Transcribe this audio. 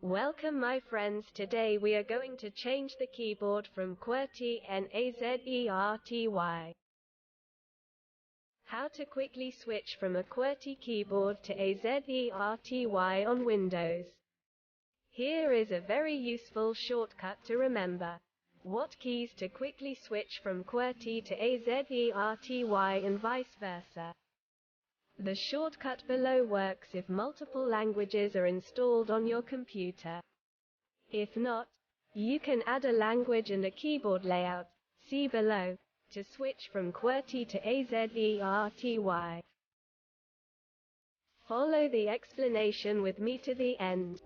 Welcome my friends, today we are going to change the keyboard from QWERTY and AZERTY. How to quickly switch from a QWERTY keyboard to AZERTY on Windows. Here is a very useful shortcut to remember. What keys to quickly switch from QWERTY to AZERTY and vice versa. The shortcut below works if multiple languages are installed on your computer. If not, you can add a language and a keyboard layout, see below, to switch from QWERTY to AZERTY. Follow the explanation with me to the end.